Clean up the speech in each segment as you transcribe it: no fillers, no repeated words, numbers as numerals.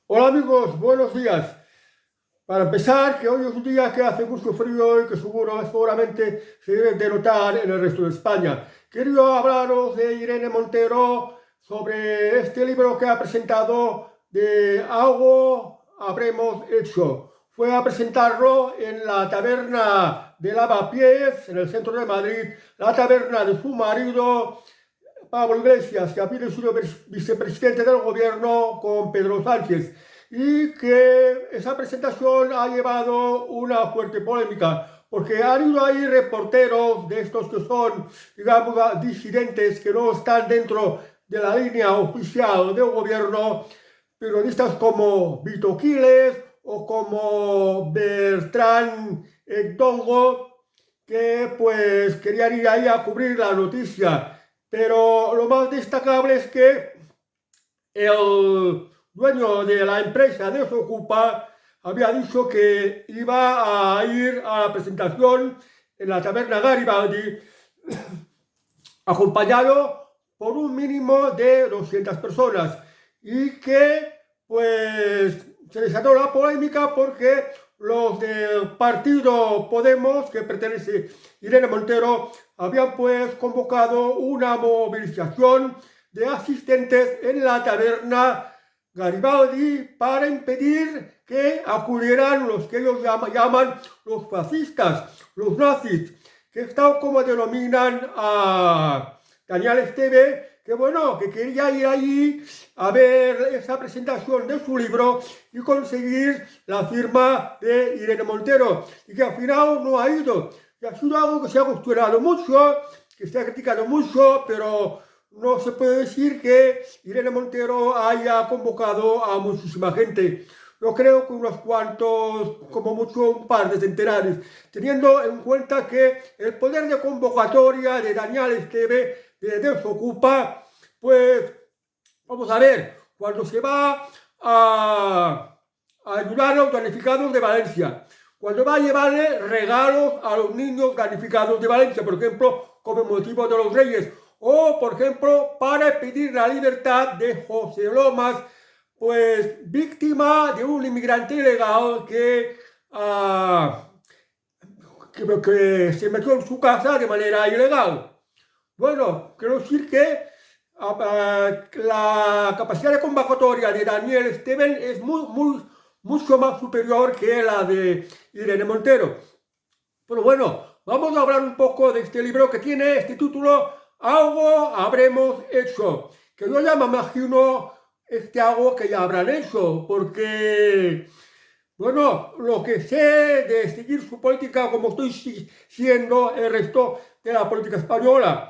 Hola amigos, buenos días. Para empezar, que hoy es un día que hace mucho frío y que seguramente se debe de notar en el resto de España. Quería hablaros de Irene Montero sobre este libro que ha presentado de Algo habremos hecho. Fue a presentarlo en la taberna de Lavapiés, en el centro de Madrid, la taberna de su marido, Pablo Iglesias, que había sido vicepresidente del gobierno con Pedro Sánchez, y que esa presentación ha llevado una fuerte polémica, porque han ido ahí reporteros de estos que son, digamos, disidentes, que no están dentro de la línea oficial del gobierno, periodistas como Vito Quiles o como Bertrán Dongo, que pues querían ir ahí a cubrir la noticia. Pero lo más destacable es que el dueño de la empresa Desocupa había dicho que iba a ir a la presentación en la taberna Garibaldi acompañado por un mínimo de 200 personas y que pues se desató la polémica porque los del partido Podemos, que pertenece Irene Montero, habían pues convocado una movilización de asistentes en la taberna Garibaldi para impedir que acudieran los que ellos llaman los fascistas, los nazis, que es tal como denominan a Daniel Esteve, que bueno, que quería ir allí a ver esa presentación de su libro y conseguir la firma de Irene Montero, y que al final no ha ido. Y ha sido algo que se ha cuestionado mucho, que se ha criticado mucho, pero no se puede decir que Irene Montero haya convocado a muchísima gente. Yo creo que unos cuantos, como mucho un par de centenares, teniendo en cuenta que el poder de convocatoria de Daniel Esteve de Desocupa, pues vamos a ver, cuando se va a ayudar a los damnificados de Valencia, cuando va a llevarle regalos a los niños damnificados de Valencia, por ejemplo, como motivo de los Reyes, o por ejemplo, para pedir la libertad de José Lomas, pues víctima de un inmigrante ilegal que se metió en su casa de manera ilegal. Bueno, quiero decir que la capacidad de convocatoria de Daniel Steven es mucho más superior que la de Irene Montero. Pero bueno, vamos a hablar un poco de este libro que tiene este título, Algo habremos hecho, que yo ya me imagino este algo que ya habrán hecho, porque, bueno, lo que sé de seguir su política como estoy siendo el resto de la política española.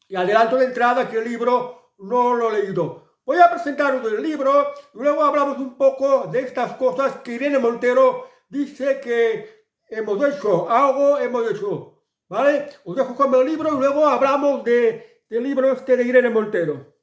Y adelanto de entrada que el libro no lo he leído. Voy a presentaros el libro y luego hablamos un poco de estas cosas que Irene Montero dice que hemos hecho, algo hemos hecho. ¿Vale? Os dejo con el libro y luego hablamos del libro este de Irene Montero.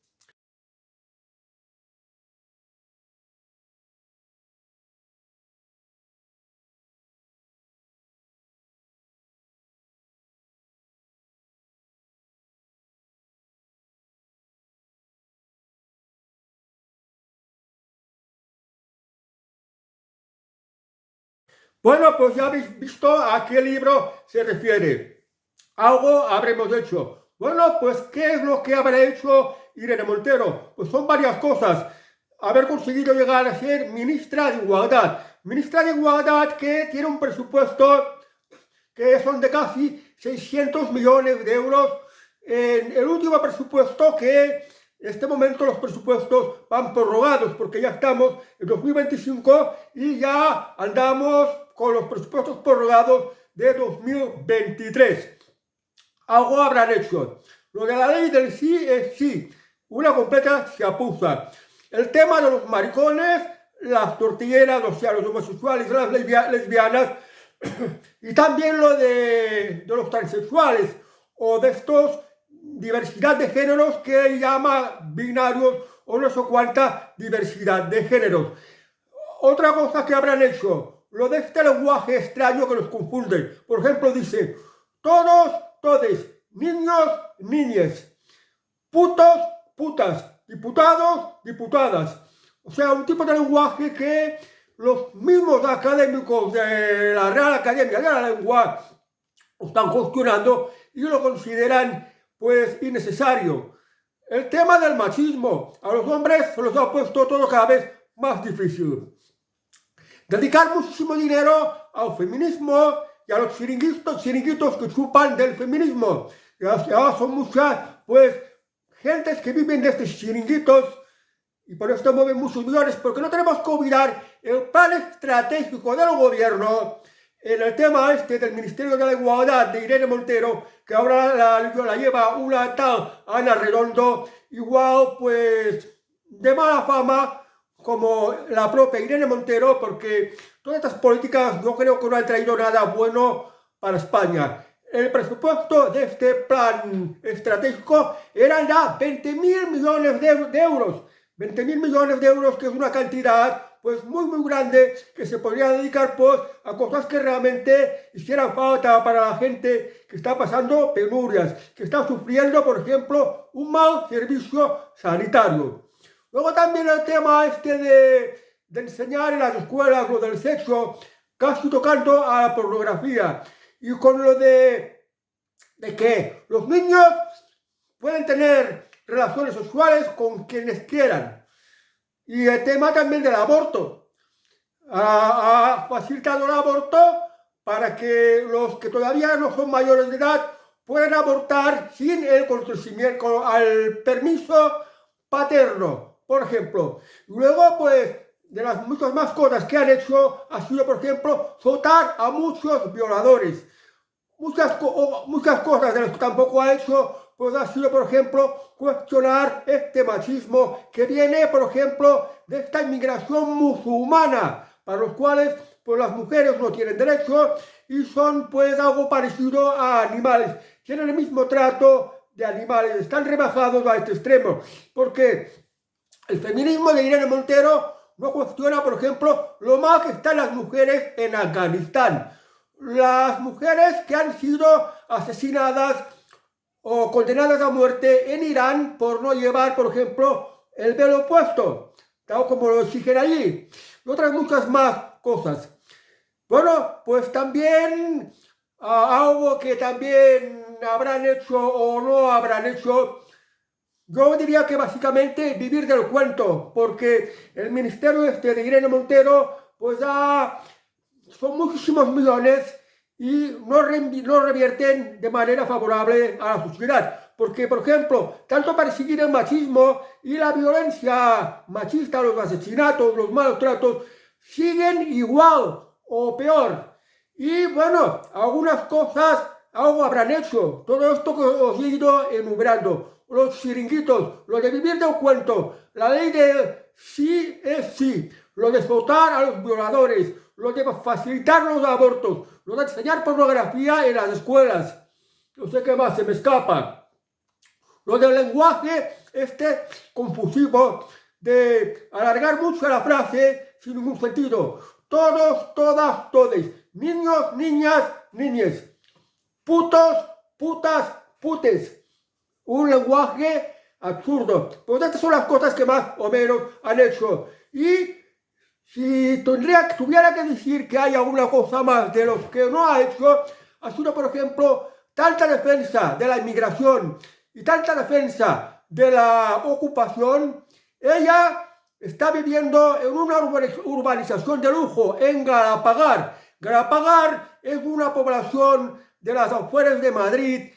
Bueno, pues ya habéis visto a qué libro se refiere. Algo habremos hecho. Bueno, pues ¿qué es lo que habrá hecho Irene Montero? Pues son varias cosas. Haber conseguido llegar a ser ministra de Igualdad. Ministra de Igualdad que tiene un presupuesto que son de casi 600 millones de euros. En el último presupuesto, que en este momento los presupuestos van prorrogados porque ya estamos en 2025 y ya andamos con los presupuestos prorrogados de 2023. Algo habrán hecho. Lo de la ley del sí es sí, una completa chapuza. El tema de los maricones, las tortilleras, o sea, los homosexuales, las lesbianas, y también lo de los transexuales o de estos diversidad de géneros que llama binarios o no sé cuánta diversidad de géneros. Otra cosa que habrán hecho, lo de este lenguaje extraño que nos confunde. Por ejemplo, dice, todos, todes, niños, niñes, putos, putas, diputados, diputadas. O sea, un tipo de lenguaje que los mismos académicos de la Real Academia de la Lengua están cuestionando y lo consideran pues innecesario. El tema del machismo a los hombres se los ha puesto todo cada vez más difícil. Dedicar muchísimo dinero al feminismo y a los chiringuitos que chupan del feminismo. Ya son muchas, pues, gentes que viven de estos chiringuitos y por esto mueven muchos millones, porque no tenemos que olvidar el plan estratégico del gobierno en el tema este del Ministerio de la Igualdad de Irene Montero, que ahora la lleva una tal Ana Redondo, igual pues de mala fama como la propia Irene Montero, porque todas estas políticas yo creo que no han traído nada bueno para España. El presupuesto de este plan estratégico eran ya 20.000 millones de euros. 20.000 millones de euros, que es una cantidad pues muy grande, que se podría dedicar pues a cosas que realmente hicieran falta para la gente que está pasando penurias, que está sufriendo, por ejemplo, un mal servicio sanitario. Luego también el tema este de enseñar en las escuelas lo del sexo, casi tocando a la pornografía, y con lo de que los niños pueden tener relaciones sexuales con quienes quieran. Y el tema también del aborto. Ha facilitado el aborto para que los que todavía no son mayores de edad puedan abortar sin el consentimiento, al permiso paterno, por ejemplo. Luego, pues, de las muchas más cosas que han hecho, ha sido, por ejemplo, soltar a muchos violadores. Muchas cosas de las que tampoco ha hecho, pues ha sido, por ejemplo, cuestionar este machismo que viene, por ejemplo, de esta inmigración musulmana, para los cuales pues las mujeres no tienen derecho y son pues algo parecido a animales, tienen el mismo trato de animales, están rebajados a este extremo, porque el feminismo de Irene Montero no cuestiona, por ejemplo, lo mal que están las mujeres en Afganistán. Las mujeres que han sido asesinadas o condenadas a muerte en Irán por no llevar, por ejemplo, el velo puesto, tal como lo exigen allí, y otras muchas más cosas. Bueno, pues también algo que también habrán hecho o no habrán hecho, yo diría que básicamente vivir del cuento, porque el ministerio este de Irene Montero, pues son muchísimos millones y no revierten de manera favorable a la sociedad. Porque, por ejemplo, tanto para seguir el machismo y la violencia machista, los asesinatos, los malos tratos, siguen igual o peor. Y bueno, algunas cosas algo habrán hecho. Todo esto que os he ido enumerando. Los chiringuitos, lo de vivir del cuento, la ley de sí es sí, lo de soltar a los violadores, lo de facilitar los abortos, lo de enseñar pornografía en las escuelas. No sé qué más, se me escapa. Lo del lenguaje confusivo, de alargar mucho la frase sin ningún sentido. Todos, todas, todes. Niños, niñas, niñes. Putos, putas, putes. Un lenguaje absurdo. Pues estas son las cosas que más o menos han hecho. Y si tuviera que decir que hay alguna cosa más de los que no ha hecho, ha sido, por ejemplo, tanta defensa de la inmigración y tanta defensa de la ocupación. Ella está viviendo en una urbanización de lujo en Galapagar. Galapagar es una población de las afueras de Madrid,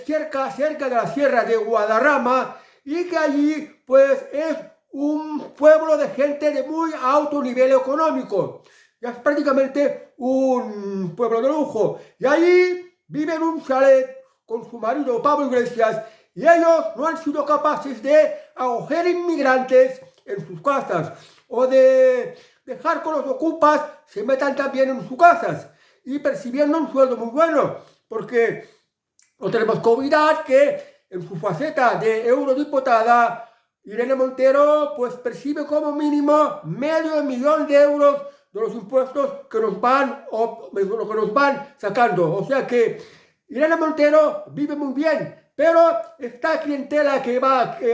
cerca de la sierra de Guadarrama, y que allí pues es un pueblo de gente de muy alto nivel económico. Ya es prácticamente un pueblo de lujo. Y allí vive en un chalet con su marido Pablo Iglesias, y ellos no han sido capaces de acoger inmigrantes en sus casas o de dejar que los ocupas se metan también en sus casas y percibiendo un sueldo muy bueno, porque no tenemos que olvidar que en su faceta de eurodiputada, Irene Montero pues percibe como mínimo $500.000 de euros de los impuestos que nos van sacando. O sea que Irene Montero vive muy bien, pero esta clientela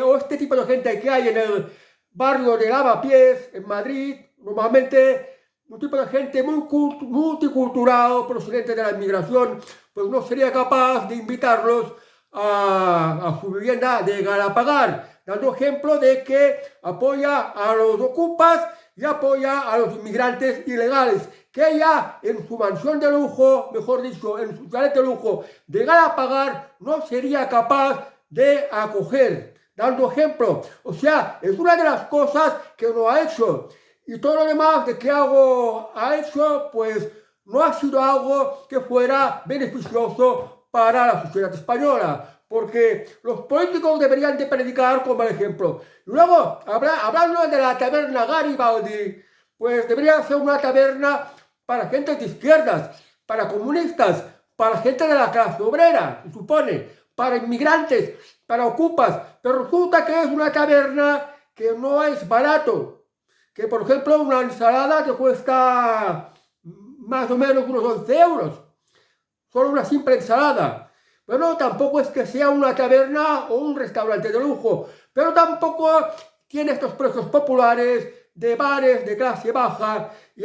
o este tipo de gente que hay en el barrio de Lavapiés, en Madrid, normalmente un tipo de gente muy multicultural, procedente de la inmigración, pues no sería capaz de invitarlos a su vivienda de Galapagar, dando ejemplo de que apoya a los ocupas y apoya a los inmigrantes ilegales, que ya en su mansión de lujo, mejor dicho, en su chalet de lujo de Galapagar, no sería capaz de acoger, dando ejemplo. O sea, es una de las cosas que no ha hecho. Y todo lo demás de que ha hecho, pues no ha sido algo que fuera beneficioso para la sociedad española, porque los políticos deberían de predicar como ejemplo. Y luego, hablando de la taberna Garibaldi, pues debería ser una taberna para gente de izquierdas, para comunistas, para gente de la clase obrera, se supone, para inmigrantes, para ocupas, pero resulta que es una taberna que no es barato, que por ejemplo una ensalada te cuesta más o menos unos 11 euros, solo una simple ensalada. Bueno, tampoco es que sea una taberna o un restaurante de lujo, pero tampoco tiene estos precios populares de bares de clase baja, y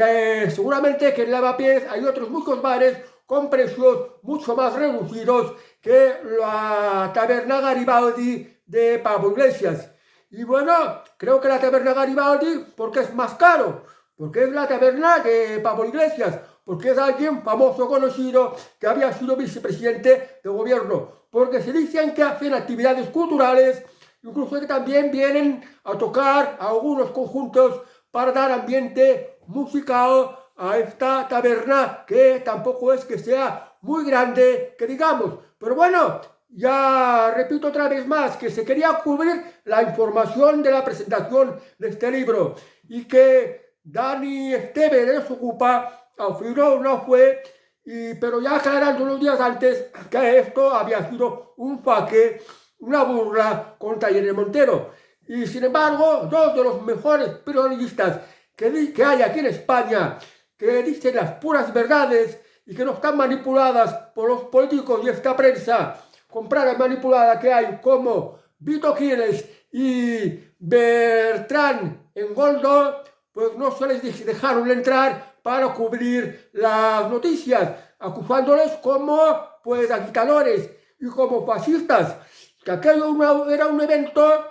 seguramente que en Lavapiés hay otros muchos bares con precios mucho más reducidos que la taberna Garibaldi de Pablo Iglesias. Y bueno, creo que la taberna Garibaldi, porque es más caro, porque es la taberna de Pablo Iglesias, porque es alguien famoso, conocido, que había sido vicepresidente de gobierno, porque se dicen que hacen actividades culturales, incluso que también vienen a tocar a algunos conjuntos para dar ambiente musical a esta taberna, que tampoco es que sea muy grande, que digamos. Pero bueno, ya repito otra vez más que se quería cubrir la información de la presentación de este libro y que Dani Esteve de Desocupa al final no fue, pero ya aclarando unos días antes que esto había sido un faque, una burla contra Irene Montero. Y sin embargo, dos de los mejores periodistas que hay aquí en España, que dicen las puras verdades y que no están manipuladas por los políticos y esta prensa comprada y manipulada que hay, como Vito Quiles y Bertrán Engoldo, pues no se les dejaron entrar para cubrir las noticias, acusándoles como pues agitadores y como fascistas, que aquello era un evento,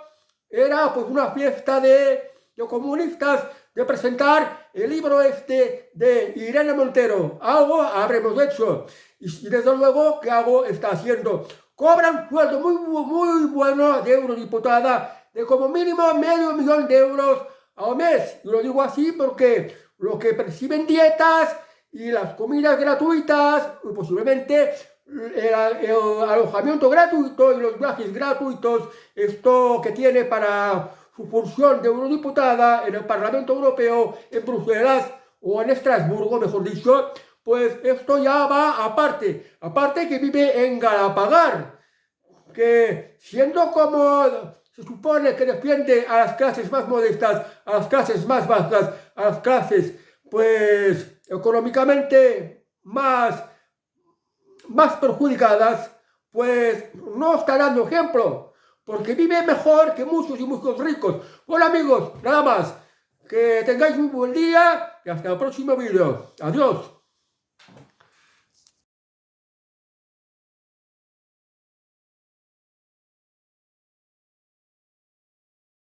era pues una fiesta de comunistas, de presentar el libro este de Irene Montero. Algo habremos hecho, y desde luego que algo está haciendo. Cobran sueldo muy bueno de eurodiputada, de como mínimo $500.000 al mes. Y lo digo así porque lo que perciben dietas y las comidas gratuitas, y posiblemente el alojamiento gratuito y los viajes gratuitos, esto que tiene para su función de eurodiputada en el Parlamento Europeo, en Bruselas o en Estrasburgo, mejor dicho, pues esto ya va aparte que vive en Galapagar, que siendo como se supone que defiende a las clases más modestas, a las clases más bajas, a las clases pues económicamente más perjudicadas, pues no está dando ejemplo, porque vive mejor que muchos y muchos ricos. Bueno amigos, nada más, que tengáis un buen día y hasta el próximo vídeo. Adiós.